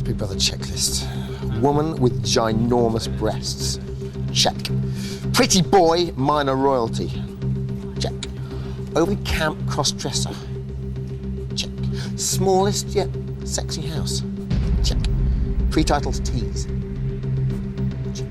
Big Brother checklist. Woman with ginormous breasts. Check. Pretty boy, minor royalty. Check. Overly camp cross-dresser. Check. Smallest yet sexy house. Check. Pre-titles tease. Check.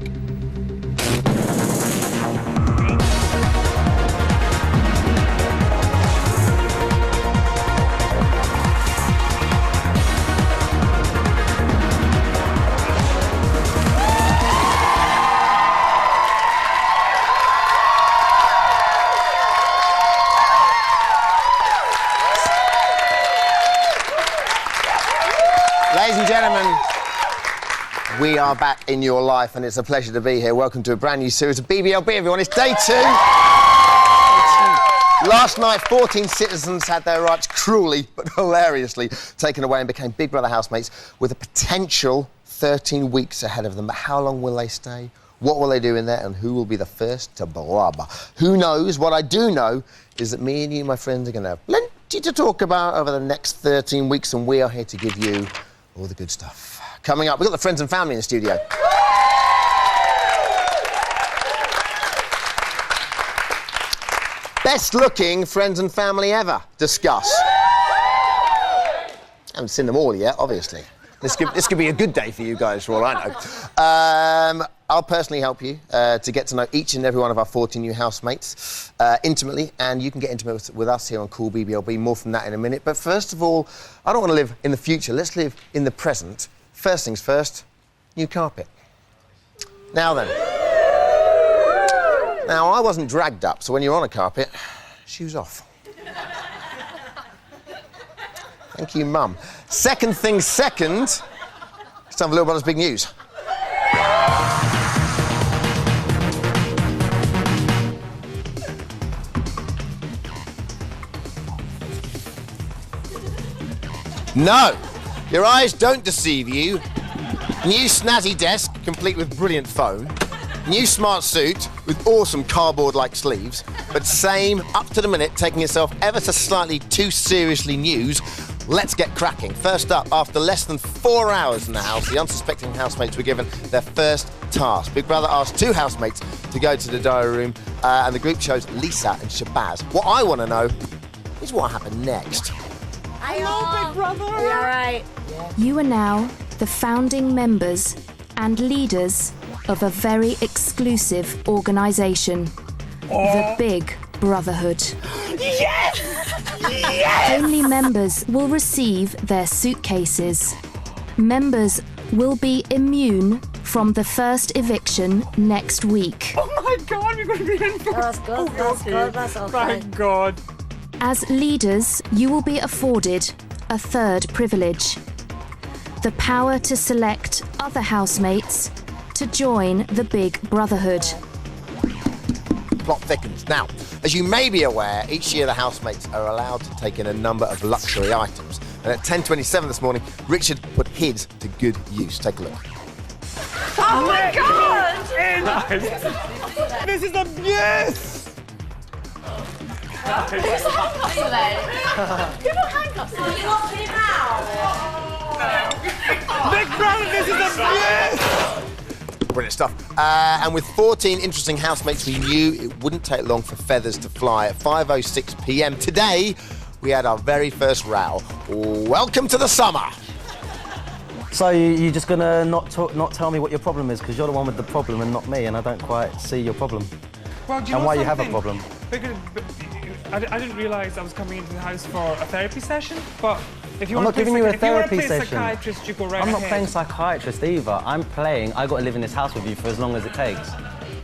Ladies and gentlemen, we are back in your life and it's a pleasure to be here. Welcome to a brand new series of BBLB, everyone. It's day 2. Last night, 14 citizens had their rights cruelly but hilariously taken away and became Big Brother housemates with a potential 13 weeks ahead of them. But how long will they stay? What will they do in there? And who will be the first to blub? Who knows? What I do know is that me and you, my friends, are going to have plenty to talk about over the next 13 weeks, and we are here to give you all the good stuff. Coming up, we've got the friends and family in the studio. Best looking friends and family ever. Discuss. Haven't seen them all yet, obviously. This could be a good day for you guys, for all I know. I'll personally help you to get to know each and every one of our 14 new housemates intimately, and you can get intimate with us here on Cool BBLB. More from that in a minute. But first of all, I don't want to live in the future. Let's live in the present. First things first, new carpet. Now then. Now, I wasn't dragged up, so when you're on a carpet, shoes off. Thank you, Mum. Second things second, it's time for Little Brother's big news. No, your eyes don't deceive you. New snazzy desk, complete with brilliant phone. New smart suit with awesome cardboard-like sleeves. But same, up to the minute, taking itself ever so slightly too seriously news. Let's get cracking. First up, after less than 4 hours in the house, the unsuspecting housemates were given their first task. Big Brother asked 2 housemates to go to the diary room, and the group chose Lisa and Shabazz. What I want to know is what happened next. Hello, Big Brother! Are you all right? You are now the founding members and leaders of a very exclusive organisation, the Big Brotherhood. Yes! Yes! Only members will receive their suitcases. Members will be immune from the first eviction next week. Oh my God, we're going to be in for... That's good, that's good, that's okay. Thank God. As leaders, you will be afforded a third privilege: the power to select other housemates to join the Big Brotherhood. Plot thickens. Now, as you may be aware, each year the housemates are allowed to take in a number of luxury items. And at 10:27 this morning, Richard put his to good use. Take a look. Oh my God! This is the yes! You're not handcuffs. You want me now? Big Brother, this is the yes! Brilliant stuff. And with 14 interesting housemates, we knew it wouldn't take long for feathers to fly. At 5:06 p.m. today, we had our very first row. Welcome to the summer. So you're just gonna not tell me what your problem is, because you're the one with the problem and not me, and I don't quite see your problem. Well, do you And know why you something? have a problem. Because I didn't realise I was coming into the house for a therapy session, but if you I'm want not to giving you a if you want to therapy play session. psychiatrist, you go right I'm not ahead. playing psychiatrist either. I'm playing, I got to live in this house with you for as long as it takes.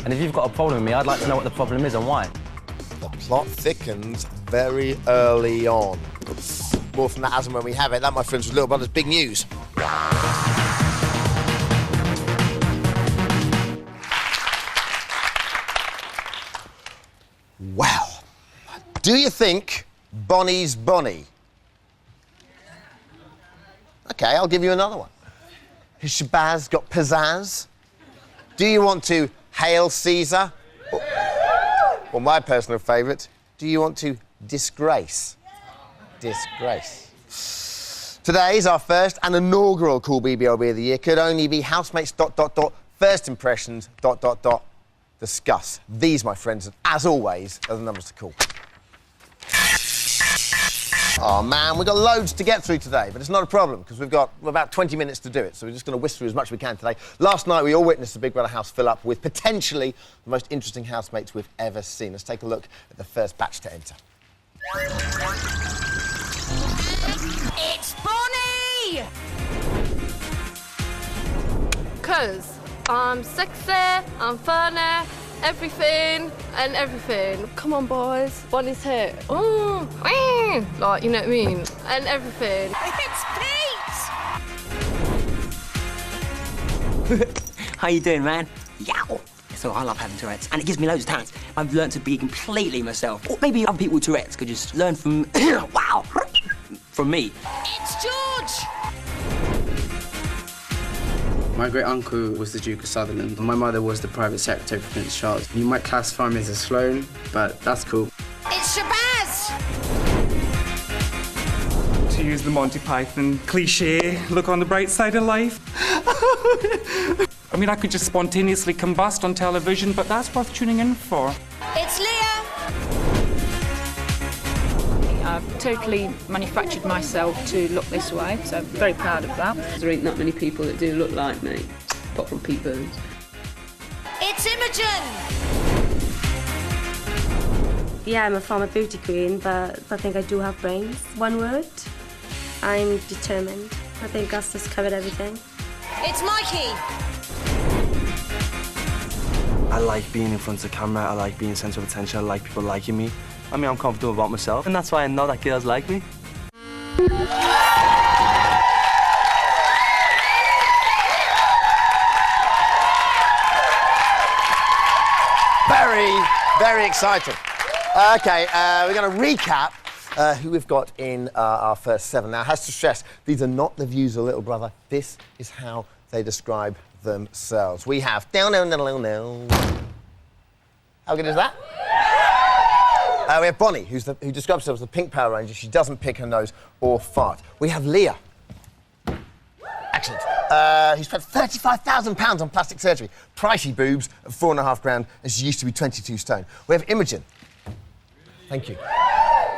And if you've got a problem with me, I'd like to know what the problem is and why. The plot thickens very early on. More from that as and when we have it. That, my friends, was Little Brother's big news. Well, do you think Bonnie's Bonnie? OK, I'll give you another one. Has Shabazz got pizzazz? Do you want to hail Caesar? Or my personal favourite, do you want to disgrace? Disgrace. Today's our first and inaugural Cool BBLB of the year. Could only be housemates ... first impressions ... discuss. These, my friends, as always, are the numbers to call. Oh man, we've got loads to get through today, but it's not a problem because we've got about 20 minutes to do it, so we're just going to whisk through as much as we can today. Last night we all witnessed the Big Brother house fill up with potentially the most interesting housemates we've ever seen. Let's take a look at the first batch to enter. It's Bonnie! 'Cause I'm sexy, I'm funny, everything and everything. Come on, boys. Bonnie's here. Ooh, like, you know what I mean? And everything. It's Pete! How you doing, man? Yow! So I love having Tourette's, and it gives me loads of talents. I've learned to be completely myself. Or maybe other people with Tourette's could just learn from, wow, from me. It's George! My great-uncle was the Duke of Sutherland. My mother was the private secretary for Prince Charles. You might classify me as a Sloane, but that's cool. It's Shabazz! To use the Monty Python cliche, look on the bright side of life. I mean, I could just spontaneously combust on television, but that's worth tuning in for. It's Leah! I've totally manufactured myself to look this way, so I'm very proud of that. There ain't that many people that do look like me, apart from Pete Burns. It's Imogen! Yeah, I'm a former beauty queen, but I think I do have brains. One word, I'm determined. I think Gus has covered everything. It's Mikey! I like being in front of the camera, I like being centre of attention, I like people liking me. I mean, I'm comfortable about myself, and that's why I know that girls like me. Very, very exciting. OK, we're going to recap who we've got in our first 7. Now, I have to stress, these are not the views of Little Brother. This is how they describe themselves. We have... How good is that? We have Bonnie, who describes herself as the Pink Power Ranger. She doesn't pick her nose or fart. We have Leah. Excellent. Who spent £35,000 on plastic surgery. Pricey boobs at £4.5 grand, and she used to be 22 stone. We have Imogen. Thank you.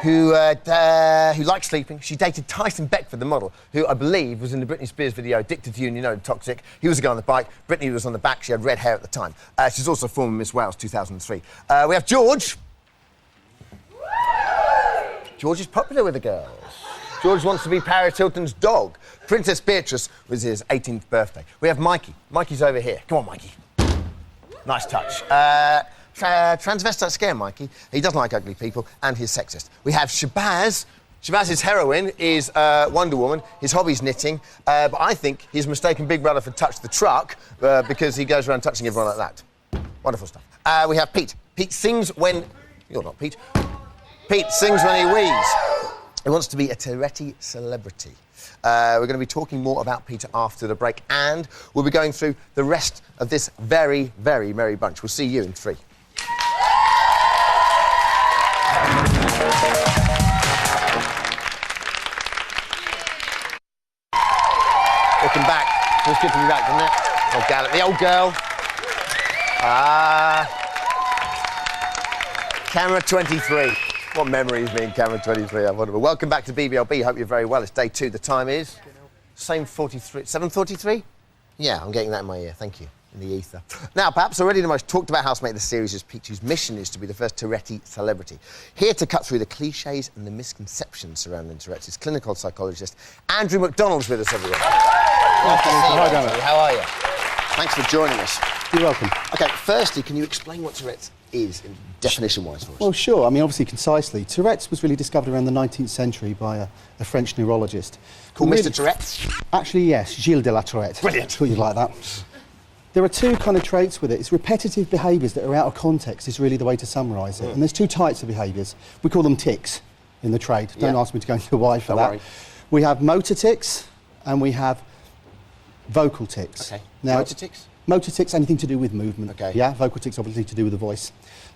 Who likes sleeping. She dated Tyson Beckford, the model, who I believe was in the Britney Spears video Addicted to You and You Know Toxic. He was a guy on the bike. Britney was on the back. She had red hair at the time. She's also former Miss Wales 2003. We have George. George is popular with the girls. George wants to be Paris Hilton's dog. Princess Beatrice was his 18th birthday. We have Mikey. Mikey's over here. Come on, Mikey. Nice touch. Transvestite scare Mikey. He doesn't like ugly people, and he's sexist. We have Shabazz. Shabazz's heroine is Wonder Woman. His hobby's knitting. But I think he's mistaken Big Brother for Touch the Truck because he goes around touching everyone like that. Wonderful stuff. We have Pete. Pete sings when... You're not Pete. Pete sings when he wheezes. He wants to be a Tourette celebrity. We're going to be talking more about Peter after the break, and we'll be going through the rest of this very, very merry bunch. We'll see you in 3. Welcome back. It was good to be back, didn't it? Old gal, the old girl. Camera 23. What memories me in Camera 23, I'm wonderful. Welcome back to BBLB. Hope you're very well. It's day 2. The time is... Same 43... 7:43? Yeah, I'm getting that in my ear. Thank you. In the ether. Now, perhaps already the most talked about housemate of the series is Pete, whose mission is to be the first Tourette celebrity. Here to cut through the cliches and the misconceptions surrounding Tourette's is clinical psychologist Andrew McDonald's with us, everyone. Hi, Andrew. How are you? Thanks for joining us. You're welcome. OK, firstly, can you explain what Tourette's is, definition-wise, for us? Well, sure. I mean, obviously, concisely. Tourette's was really discovered around the 19th century by a French neurologist. Called Mr. Tourette? Actually, yes. Gilles de la Tourette. Brilliant. Thought you'd like that. There are 2 kind of traits with it. It's repetitive behaviours that are out of context is really the way to summarise it. And there's 2 types of behaviours. We call them tics in the trade. Don't ask me to go into why for that. Worry. We have motor tics and we have vocal tics. OK. Now, motor tics? Motor tics, anything to do with movement. OK. Yeah, vocal tics, obviously, to do with the voice.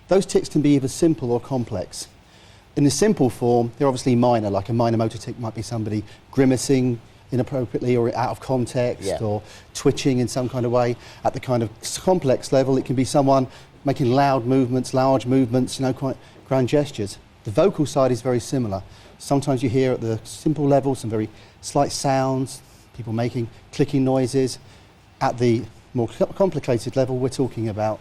Those tics can be either simple or complex. In the simple form, they're obviously minor, like a minor motor tic might be somebody grimacing inappropriately or out of context or twitching in some kind of way. At the kind of complex level, it can be someone making loud movements, large movements, quite grand gestures. The vocal side is very similar. Sometimes you hear at the simple level some very slight sounds, people making clicking noises. At the more complicated level, we're talking about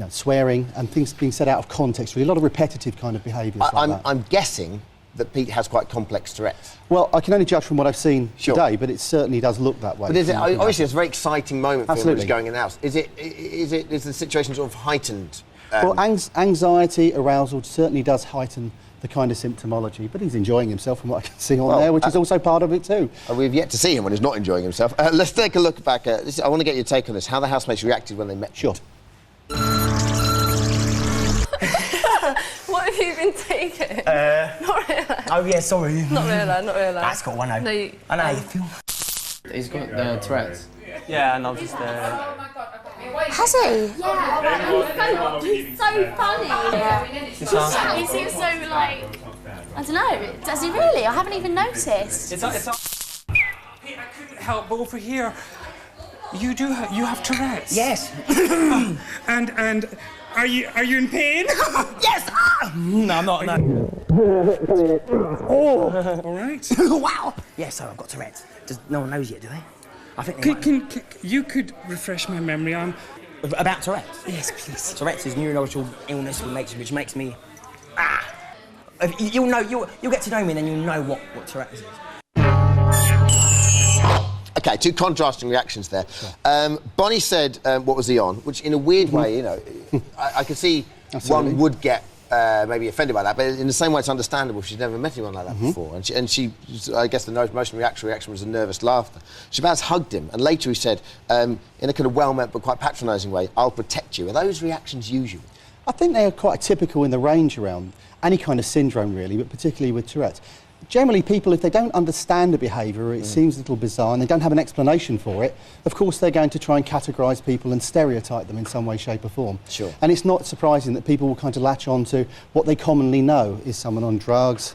swearing and things being said out of context, really. A lot of repetitive kind of behaviours like that. I'm guessing that Pete has quite complex Tourette's. Well, I can only judge from what I've seen today, but it certainly does look that way. But is it, obviously it's a very exciting moment for him when he's going in the house. Is the situation sort of heightened? Well, anxiety, arousal certainly does heighten the kind of symptomology, but he's enjoying himself from what I can see on there, which is also part of it too. We've yet to see him when he's not enjoying himself. Let's take a look back at this. I want to get your take on this, how the housemates reacted when they met. Sure. What have you been taking? Not really. Oh yeah, sorry. Not really. That's got one out. No, I know how you feel. He's got Tourette's. Yeah, and I'll just... Has he? Yeah. He's so funny. Yeah. He seems so like... I don't know. Does he really? I haven't even noticed. Pete, I couldn't help but over here. You have Tourette's? Yes. and are you in pain? Yes! Ah! No, I'm not, no. Oh! All right. Wow! Yeah, so I've got Tourette's. No one knows yet, do they? I think you could refresh my memory on... About Tourette's? Yes, please. Tourette's is neurological illness which makes me... You'll get to know me and then you'll know what Tourette's is. Okay, two contrasting reactions there. Sure. Bonnie said, what was he on? Which, in a weird way, I could see one would get maybe offended by that, but in the same way, it's understandable. She's never met anyone like that before. And she, I guess the most reaction was a nervous laughter. Shabazz hugged him, and later he said, in a kind of well-meant but quite patronising way, "I'll protect you." Are those reactions usual? I think they are quite typical in the range around any kind of syndrome, really, but particularly with Tourette's. Generally, people, if they don't understand a behaviour, it seems a little bizarre, and they don't have an explanation for it, of course they're going to try and categorise people and stereotype them in some way, shape or form. Sure. And it's not surprising that people will kind of latch on to what they commonly know. Is someone on drugs?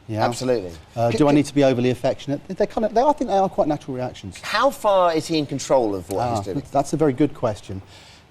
Yeah. Absolutely. Do I need to be overly affectionate? I think they are quite natural reactions. How far is he in control of what he's doing? That's a very good question.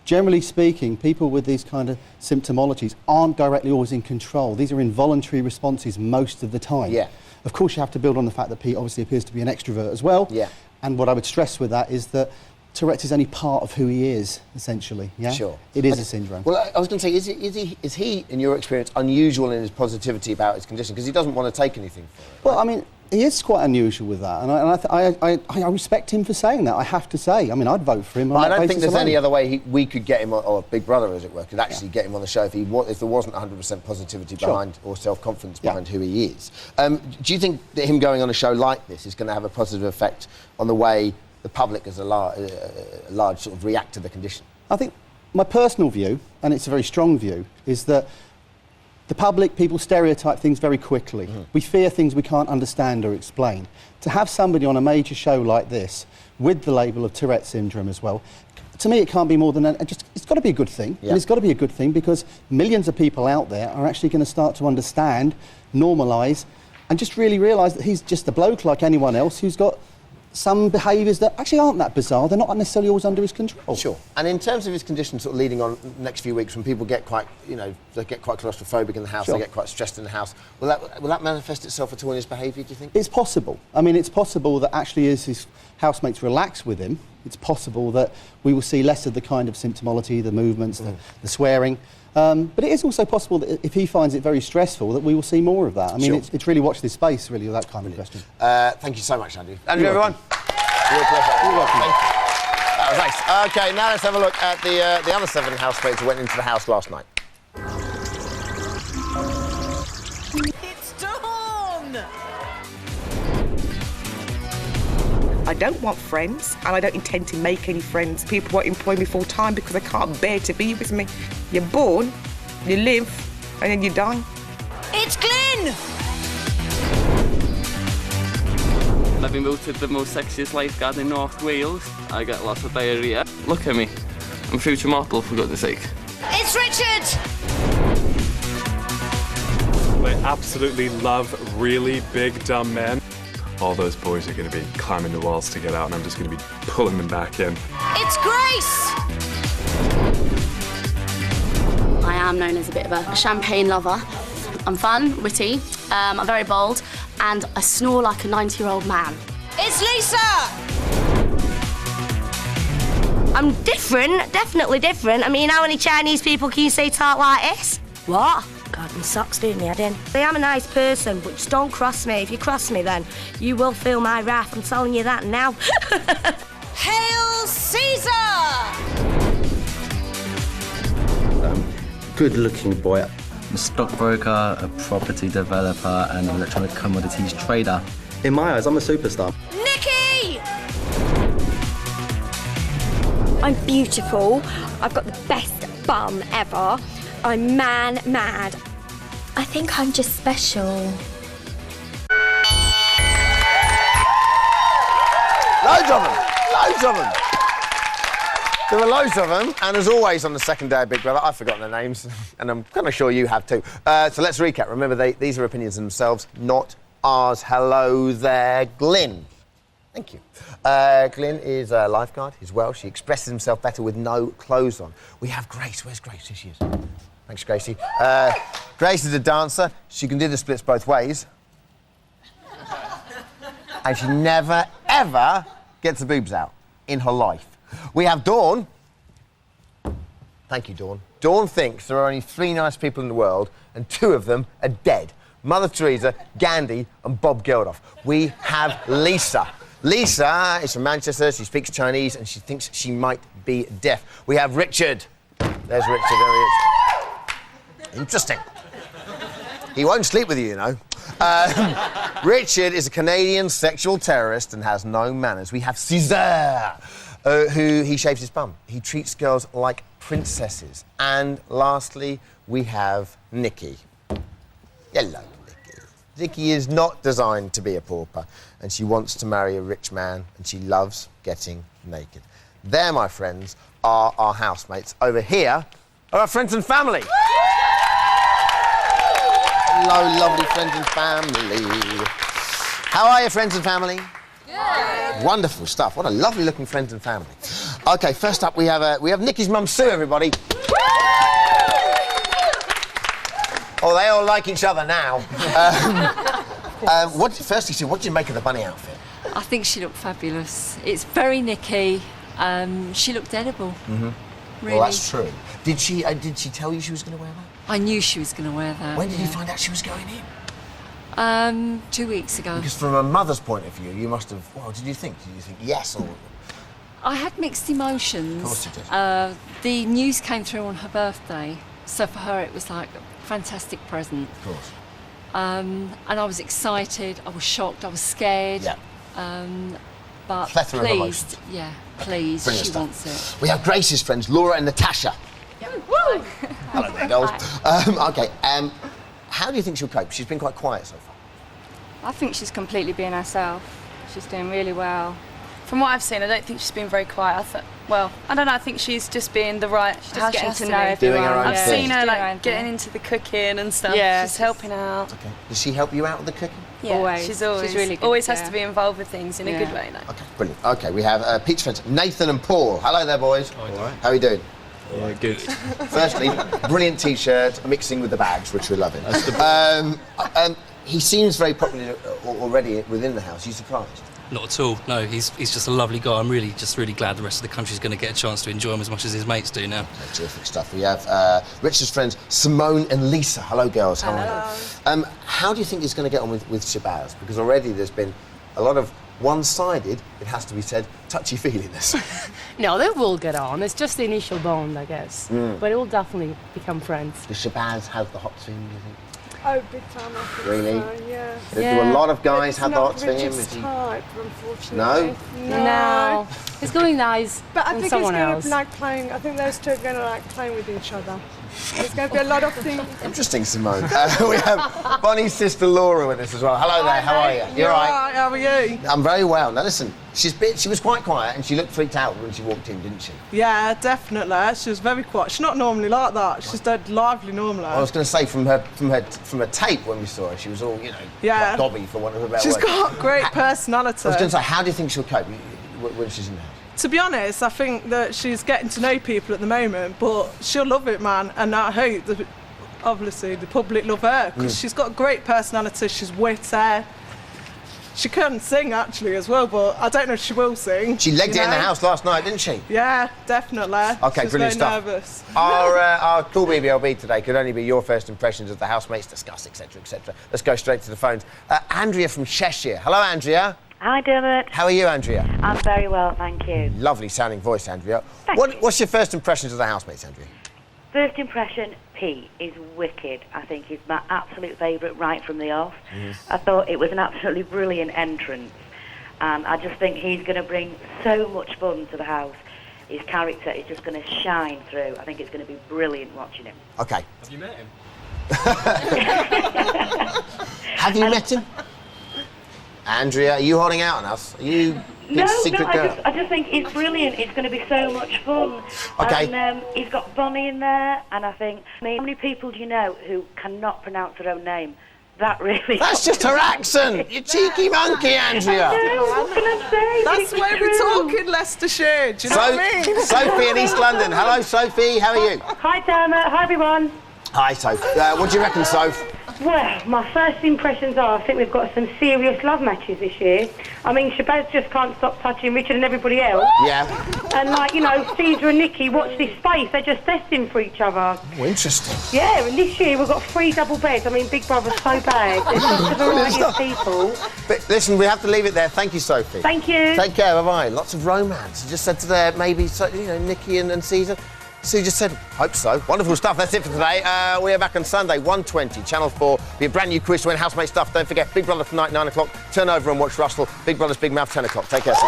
Generally speaking, people with these kind of symptomologies aren't directly always in control. These are involuntary responses most of the time. Yeah. Of course, you have to build on the fact that Pete obviously appears to be an extrovert as well. Yeah. And what I would stress with that is that Tourette's is only part of who he is, essentially. Yeah. Sure. It is a syndrome. Well, I was going to say, is he, in your experience, unusual in his positivity about his condition? Because he doesn't want to take anything for it. Well, I mean, he is quite unusual with that, and I respect him for saying that, I have to say. I mean, I'd vote for him on that basis alone. I don't think there's any other way we could get him, or Big Brother, as it were, could actually get him on the show if there wasn't 100% positivity behind, or self-confidence behind who he is. Do you think that him going on a show like this is going to have a positive effect on the way the public as a large sort of react to the condition? I think my personal view, and it's a very strong view, is that the public, people stereotype things very quickly. We fear things we can't understand or explain. To have somebody on a major show like this, with the label of Tourette syndrome as well, to me it can't be more than it's got to be a good thing. And it's got to be a good thing because millions of people out there are actually going to start to understand, normalise, and just really realise that he's just a bloke like anyone else who's got some behaviours that actually aren't that bizarre. They're not necessarily always under his control. Sure. And in terms of his condition sort of leading on the next few weeks, when people get quite, they get quite claustrophobic in the house, they get quite stressed in the house, will that manifest itself at all in his behaviour, do you think? It's possible. I mean, it's possible that actually as his housemates relax with him, it's possible that we will see less of the kind of symptomology, the movements, the swearing. But it is also possible that if he finds it very stressful, that we will see more of that. I mean, it's really watch this space, really, with that kind of question. Thank you so much, Andrew. Andrew, everyone. You're welcome. Thank you. That was nice. OK, now let's have a look at the other 7 housemates who went into the house last night. It's Dawn! I don't want friends, and I don't intend to make any friends. People won't employ me full-time because they can't bear to be with me. You're born, you live, and then you die. It's Glyn! I've been voted the most sexiest lifeguard in North Wales. I get lots of diarrhea. Look at me. I'm a future model, for goodness sake. It's Richard! They absolutely love really big, dumb men. All those boys are going to be climbing the walls to get out, and I'm just going to be pulling them back in. It's Grace! I am known as a bit of a champagne lover. I'm fun, witty, I'm very bold, and I snore like a 90-year-old man. It's Lisa! I'm different, definitely different. I mean, how many Chinese people can you say talk like this? What? God, my socks doing me head in. I am a nice person, but just don't cross me. If you cross me, then you will feel my wrath. I'm telling you that now. Hail Caesar! Good-looking boy. I'm a stockbroker, a property developer, and an electronic commodities trader. In my eyes, I'm a superstar. Nikki! I'm beautiful. I've got the best bum ever. I'm man mad. I think I'm just special. Loads of them! Loads of them! There are loads of them, and as always on the second day of Big Brother, I've forgotten their names, and I'm kind of sure you have too. So let's recap. Remember, these are opinions themselves, not ours. Hello there, Glyn. Thank you. Glyn is a lifeguard. He's Welsh. He expresses himself better with no clothes on. We have Grace. Where's Grace? Here she is. Thanks, Gracie. Grace is a dancer. She can do the splits both ways. And she never, ever gets the boobs out in her life. We have Dawn. Thank you, Dawn. Dawn thinks there are only 3 nice people in the world, and 2 of them are dead. Mother Teresa, Gandhi, and Bob Geldof. We have Lisa. Lisa is from Manchester. She speaks Chinese, and she thinks she might be deaf. We have Richard. There's Richard. There he is. Interesting. He won't sleep with you, you know. Richard is a Canadian sexual terrorist and has no manners. We have Caesar, who he shaves his bum. He treats girls like princesses. And lastly, we have Nikki. Hello, Nikki. Nikki is not designed to be a pauper, and she wants to marry a rich man, and she loves getting naked. There, my friends, are our housemates. Over here are our friends and family. Hello, lovely friends and family. How are you, friends and family? Good. Wonderful stuff. What a lovely looking friends and family. Okay, first up we have Nikki's mum Sue, everybody. Oh, they all like each other now. Firstly, Sue, what did you make of the bunny outfit? I think she looked fabulous. It's very Nikki. She looked edible. Mm-hmm. Really. Well, that's true. Did she tell you she was going to wear that? I knew she was going to wear that. When did you find out she was going in? 2 weeks ago. Because from a mother's point of view, you must have... Well, did you think? Did you think yes or... I had mixed emotions. Of course you did. The news came through on her birthday, so for her it was like a fantastic present. Of course. And I was excited, I was shocked, I was scared. Yeah. But plethora of emotions. Yeah, pleased. Brilliant she stuff. wants it. We have Grace's friends, Laura and Natasha. Woo! Hello there, girls. Okay, how do you think she'll cope? She's been quite quiet so far. I think she's completely being herself. She's doing really well. From what I've seen, I don't think she's been very quiet. I don't know, I think she's just being the right... She's just getting to know everyone. Doing her own I've thing. seen her getting into the cooking and stuff. Yeah. She's helping out. Okay. Does she help you out with the cooking? Yeah, Always. she's always, She's really good, always has yeah. to be involved with things in a good way. Okay, brilliant. Okay, we have Pete's friends, Nathan and Paul. Hello there, boys. All right. How are you doing? Yeah, good. Firstly, brilliant T-shirt, mixing with the bags, which we're loving. He seems very popular already within the house. Are you surprised? Not at all, no. He's just a lovely guy. I'm really glad the rest of the country's going to get a chance to enjoy him as much as his mates do now. Okay, terrific stuff. We have Richard's friends, Simone and Lisa. Hello, girls. How are you? How do you think he's going to get on with Shabazz? Because already there's been a lot of one-sided, it has to be said, touchy-feeliness. No, they will get on. It's just the initial bond, I guess. But it will definitely become friends. Does Shabazz have the hots for him, do you think? Oh, big time, I think. Really? So, yeah. Do a lot of guys have the Not hots for him? Richard's type, unfortunately. No? No. It's going nice But I with think someone it's going else. to like playing. I think those two are going to like playing with each other. There's going to be a lot of things. Interesting, Simone. We have Bonnie's sister Laura with us as well. Hello there, how are you? You're all right, how are you? I'm very well. Now listen, she was quite quiet and she looked freaked out when she walked in, didn't she? Yeah, definitely. She was very quiet. She's not normally like that. She's dead lively normally. I was going to say from her tape when we saw her, she was all, you know, Yeah. like dobby for one of a better She's word. got great personality. I was going to say, how do you think she'll cope when she's in the house? To be honest, I think that she's getting to know people at the moment, but she'll love it, man. And I hope that, obviously, the public love her because she's got a great personality. She's witty. She can sing actually as well, but I don't know if she will sing. She legged it in the house last night, didn't she? Yeah, definitely. Okay, She's brilliant very stuff. nervous. Our cool BBLB today could only be your first impressions of the housemates, discuss, etc., etc. Let's go straight to the phones. Andrea from Cheshire. Hello, Andrea. Hi, Dermot. How are you, Andrea? I'm very well, thank you. Lovely sounding voice, Andrea. Thank you. What's your first impressions of the housemates, Andrea? First impression, Pete is wicked. I think he's my absolute favourite right from the off. I thought it was an absolutely brilliant entrance. And I just think he's going to bring so much fun to the house. His character is just going to shine through. I think it's going to be brilliant watching him. Okay. Have you met him? Have you met him? Andrea, are you holding out on us? Are you No, secret girl? I just think it's brilliant. It's going to be so much fun. Okay. And he's got Bonnie in there, and I think, how many people do you know who cannot pronounce their own name? That really... That's just her accent, you cheeky monkey, Andrea. What can I say? That's It's where we true. talk in Leicestershire, do you know what I mean? Sophie in East London. Hello, Sophie, how are you? Hi, Dermot. Hi, everyone. Hi, Soph. What do you reckon, Soph? Well, my first impressions are I think we've got some serious love matches this year. I mean, Shabazz just can't stop touching Richard and everybody else. Yeah. And, like, you know, Caesar and Nikki, watch this space. They're just destined for each other. Oh, interesting. Yeah, and this year we've got 3 double beds. I mean, Big Brother's so bad. There's such a variety of people. But listen, we have to leave it there. Thank you, Sophie. Thank you. Take care, bye-bye. Lots of romance. I just said to there, maybe, you know, Nikki and Caesar. Sue just said, hope so. Wonderful stuff. That's it for today. We are back on Sunday, 1:20, Channel 4. Be a brand new quiz to win housemate stuff. Don't forget, Big Brother tonight, 9 o'clock. Turn over and watch Russell. Big Brother's Big Mouth, 10 o'clock. Take care, Sue.